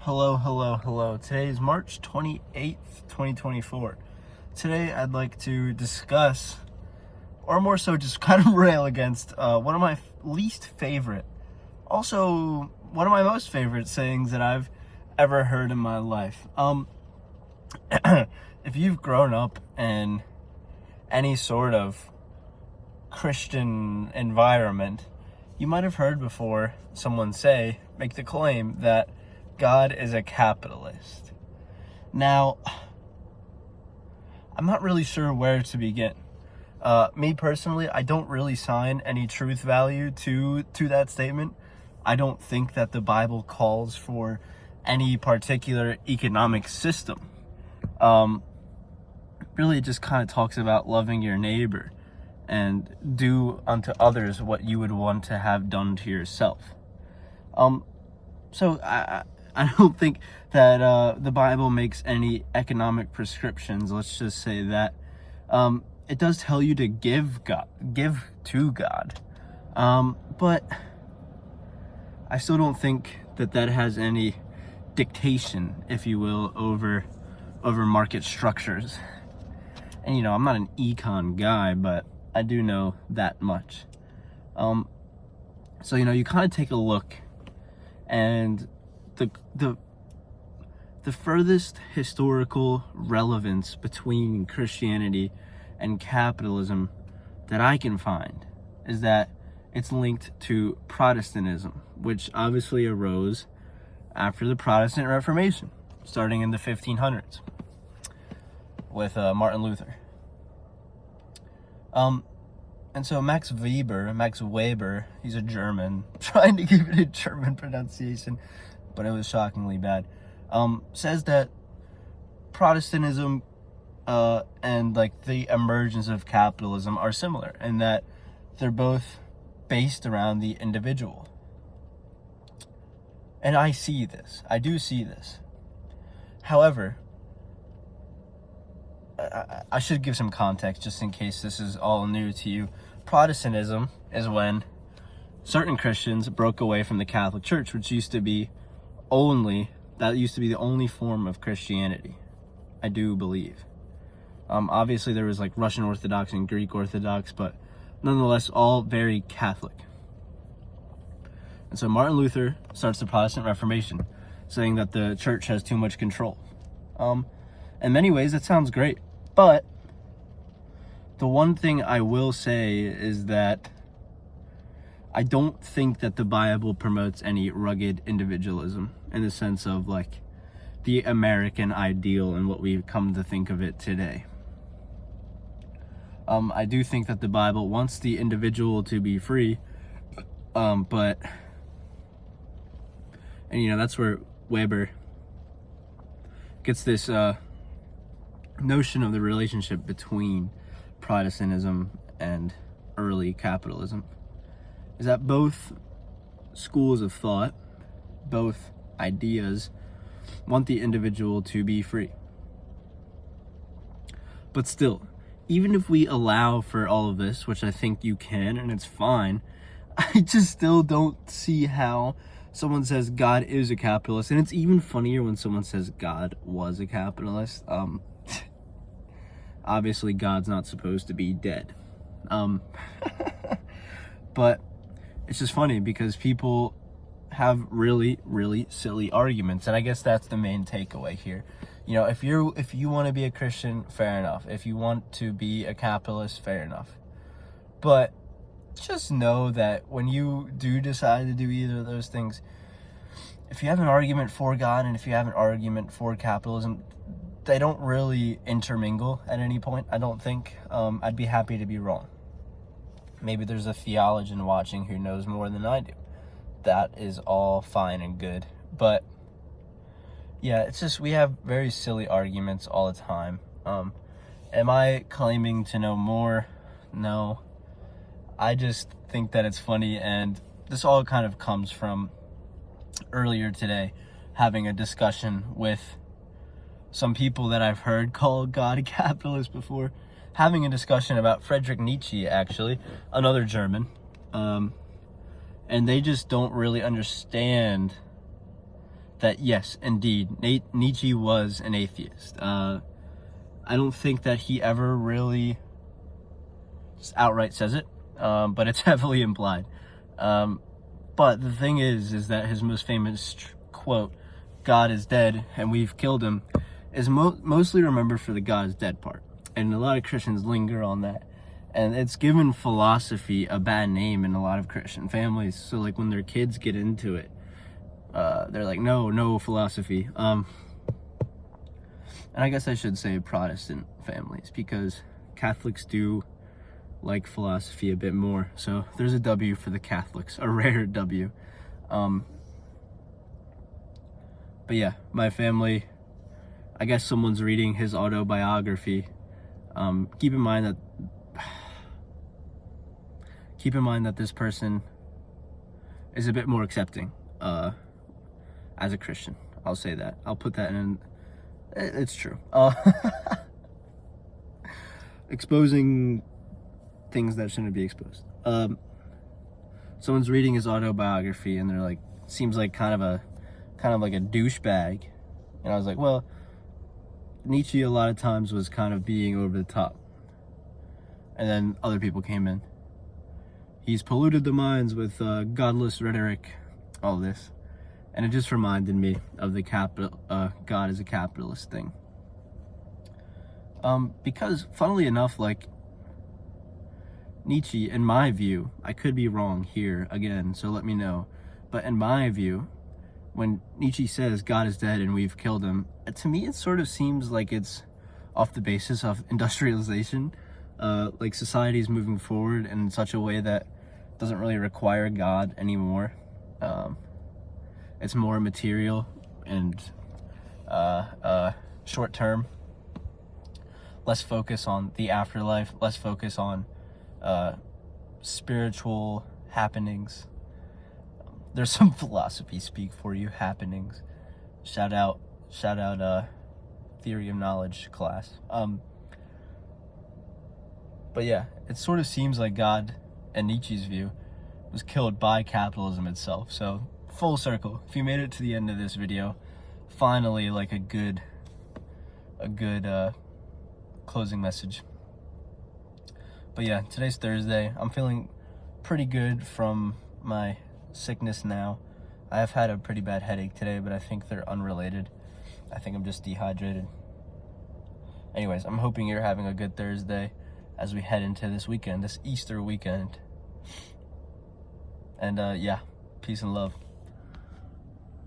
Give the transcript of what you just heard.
Hello, hello, hello. Today is March 28th, 2024. Today I'd like to discuss, or more so just kind of rail against, one of my least favorite, also one of my most favorite sayings that I've ever heard in my life. If you've grown up in any sort of Christian environment, you might have heard before someone make the claim that God is a capitalist. Now, I'm not really sure where to begin. Me personally, I don't really assign any truth value to that statement. I don't think that the Bible calls for any particular economic system. Really, it just kind of talks about loving your neighbor and do unto others what you would want to have done to yourself. So I don't think that the Bible makes any economic prescriptions. Let's just say that it does tell you to give to God, but I still don't think that has any dictation, if you will, over market structures. And I'm not an econ guy, but I do know that much. So you kind of take a look, and the furthest historical relevance between Christianity and capitalism that I can find is that it's linked to Protestantism, which obviously arose after the Protestant Reformation, starting in the 1500s with Martin Luther. And so Max Weber, he's a German, trying to give it a German pronunciation, but it was shockingly bad, says that Protestantism and the emergence of capitalism are similar, and that they're both based around the individual. And I do see this. However, I should give some context just in case this is all new to you. Protestantism is when certain Christians broke away from the Catholic Church, which used to be the only form of Christianity, I do believe. Obviously there was Russian Orthodox and Greek Orthodox, but nonetheless all very Catholic. And so Martin Luther starts the Protestant Reformation, saying that the church has too much control. In many ways that sounds great, but the one thing I will say is that I don't think that the Bible promotes any rugged individualism in the sense of the American ideal and what we've come to think of it today. I do think that the Bible wants the individual to be free, but that's where Weber gets this notion of the relationship between Protestantism and early capitalism, is that both schools of thought, both ideas, want the individual to be free. But still, even if we allow for all of this, which I think you can, and it's fine, I just still don't see how someone says God is a capitalist. And it's even funnier when someone says God was a capitalist. Obviously God's not supposed to be dead. But it's just funny because people have really, really silly arguments. And I guess that's the main takeaway here. If you want to be a Christian, fair enough. If you want to be a capitalist, fair enough. But just know that when you do decide to do either of those things, if you have an argument for God and if you have an argument for capitalism, they don't really intermingle at any point, I don't think. I'd be happy to be wrong. Maybe there's a theologian watching who knows more than I do. That is all fine and good. But yeah, it's just we have very silly arguments all the time. Am I claiming to know more? No. I just think that it's funny, and this all kind of comes from earlier today having a discussion with some people that I've heard call God a capitalist before, having a discussion about Friedrich Nietzsche, actually, another German, and they just don't really understand that yes, indeed, Nietzsche was an atheist. I don't think that he ever really just outright says it, but it's heavily implied. But the thing is that his most famous quote, "God is dead and we've killed him," is mostly remembered for the "God is dead" part. And a lot of Christians linger on that. And it's given philosophy a bad name in a lot of Christian families. So like when their kids get into it, they're like, no philosophy. And I guess I should say Protestant families, because Catholics do like philosophy a bit more. So there's a W for the Catholics, a rare W. But yeah, my family, I guess someone's reading his autobiography. Keep in mind that this person is a bit more accepting as a Christian. I'll say that. I'll put that in. It's true. Exposing things that shouldn't be exposed. Someone's reading his autobiography and they're like, seems like kind of like a douchebag. And I was like, well, Nietzsche a lot of times was kind of being over the top. And then other people came in. He's polluted the minds with godless rhetoric, all this. And it just reminded me of the God is a capitalist thing. Because, funnily enough, like, Nietzsche, in my view, I could be wrong here again, so let me know. But in my view, when Nietzsche says God is dead and we've killed him, to me it sort of seems like it's off the basis of industrialization. Like society is moving forward in such a way that doesn't really require God anymore. It's more material and short term. Less focus on the afterlife, less focus on spiritual happenings. There's some philosophy speak for you, happenings. Shout out theory of knowledge class. But yeah, it sort of seems like God, in Nietzsche's view, was killed by capitalism itself. So full circle. If you made it to the end of this video, finally, like a good closing message. But yeah, today's Thursday. I'm feeling pretty good from my sickness now. I have had a pretty bad headache today, but I think they're unrelated. I think I'm just dehydrated. Anyways, I'm hoping you're having a good Thursday as we head into this weekend, this Easter weekend. And yeah, peace and love.